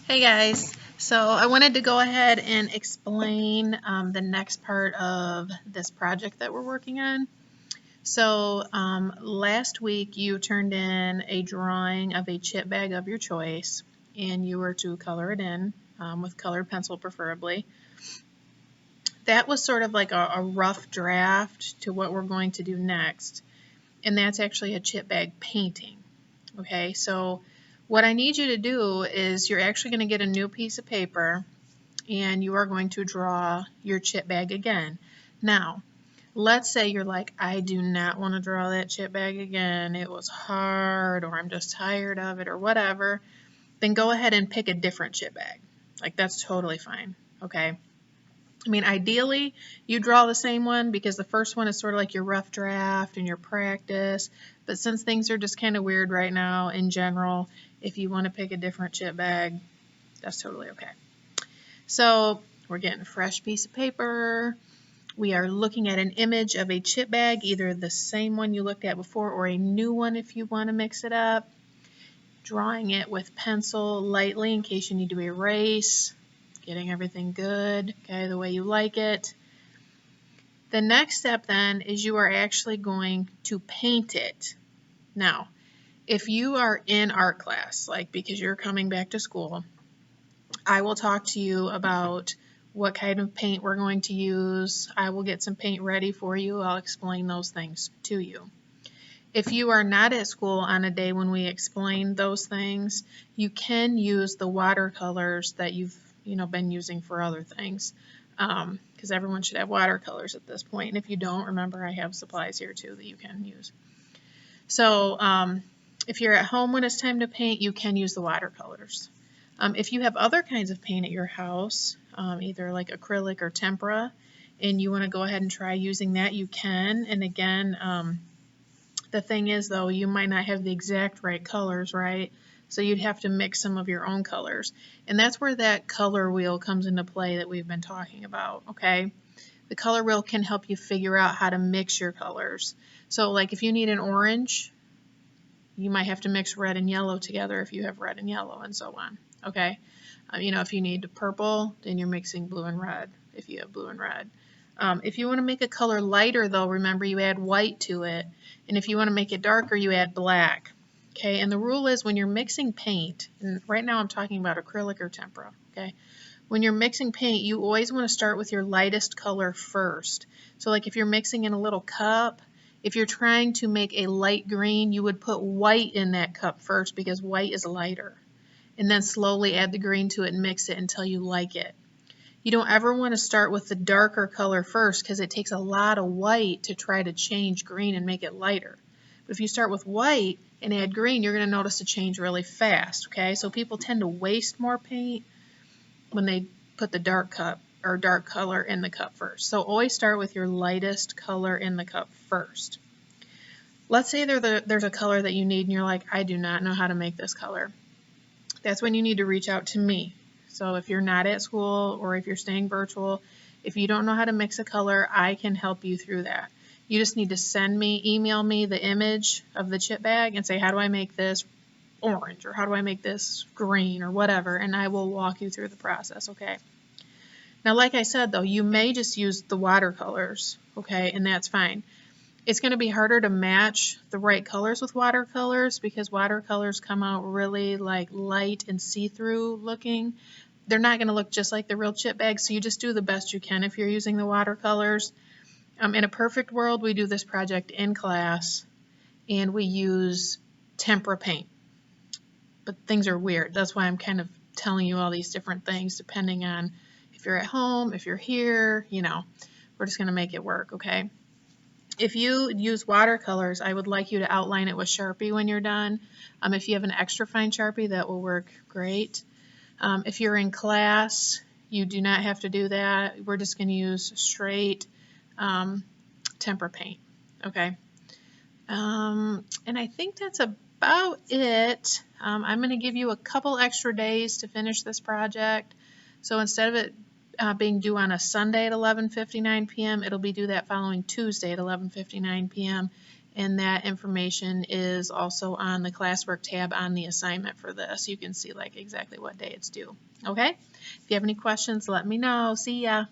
Hey guys, so I wanted to go ahead and explain the next part of this project that we're working on. So last week you turned in a drawing of a chip bag of your choice and you were to color it in with colored pencil preferably. That was sort of like a rough draft to what we're going to do next, and that's actually a chip bag painting. Okay, so what I need you to do is you're actually going to get a new piece of paper and you are going to draw your chip bag again. Now, let's say you're like, I do not want to draw that chip bag again. It was hard, or I'm just tired of it, or whatever. Then go ahead and pick a different chip bag. Like, that's totally fine. Okay. I mean, ideally, you draw the same one because the first one is sort of like your rough draft and your practice. But since things are just kind of weird right now in general, if you want to pick a different chip bag, that's totally okay. So we're getting a fresh piece of paper. We are looking at an image of a chip bag, either the same one you looked at before or a new one if you want to mix it up. Drawing it with pencil lightly in case you need to erase. Getting everything good, okay, the way you like it. The next step then is you are actually going to paint it. Now, if you are in art class, like because you're coming back to school, I will talk to you about what kind of paint we're going to use. I will get some paint ready for you. I'll explain those things to you. If you are not at school on a day when we explain those things, you can use the watercolors that you've been using for other things, because everyone should have watercolors at this point. And if you don't, remember I have supplies here too that you can use. So if you're at home when it's time to paint, you can use the watercolors. If you have other kinds of paint at your house, either like acrylic or tempera, and you want to go ahead and try using that, you can. And again, the thing is though, you might not have the exact right colors, right? So you'd have to mix some of your own colors. And that's where that color wheel comes into play that we've been talking about, okay? The color wheel can help you figure out how to mix your colors. So like if you need an orange, you might have to mix red and yellow together if you have red and yellow, and so on. Okay, if you need purple, then you're mixing blue and red if you have blue and red. If you want to make a color lighter, though, remember you add white to it, and if you want to make it darker, you add black. Okay, and the rule is when you're mixing paint, and right now I'm talking about acrylic or tempera. Okay, when you're mixing paint, you always want to start with your lightest color first. So like if you're mixing in a little cup, if you're trying to make a light green, you would put white in that cup first because white is lighter. And then slowly add the green to it and mix it until you like it. You don't ever want to start with the darker color first because it takes a lot of white to try to change green and make it lighter. But if you start with white and add green, you're going to notice a change really fast, okay? So people tend to waste more paint when they put the dark cup or dark color in the cup first. So always start with your lightest color in the cup first. Let's say there's a color that you need and you're like, I do not know how to make this color. That's when you need to reach out to me. So if you're not at school or if you're staying virtual, if you don't know how to mix a color, I can help you through that. You just need to email me the image of the chip bag and say, how do I make this orange, or how do I make this green, or whatever, and I will walk you through the process, okay? Now, like I said, though, you may just use the watercolors, okay, and that's fine. It's going to be harder to match the right colors with watercolors because watercolors come out really like light and see-through looking. They're not going to look just like the real chip bag, so you just do the best you can if you're using the watercolors. In a perfect world, we do this project in class and we use tempera paint. But things are weird. That's why I'm kind of telling you all these different things depending on if you're at home, if you're here, we're just going to make it work, okay? If you use watercolors, I would like you to outline it with Sharpie when you're done. If you have an extra fine Sharpie, that will work great. If you're in class, you do not have to do that. We're just going to use straight tempera paint, okay? And I think that's about it. I'm going to give you a couple extra days to finish this project. So instead of it being due on a Sunday at 11:59 p.m., it'll be due that following Tuesday at 11:59 p.m. And that information is also on the classwork tab on the assignment for this. You can see like exactly what day it's due. Okay? If you have any questions, let me know. See ya.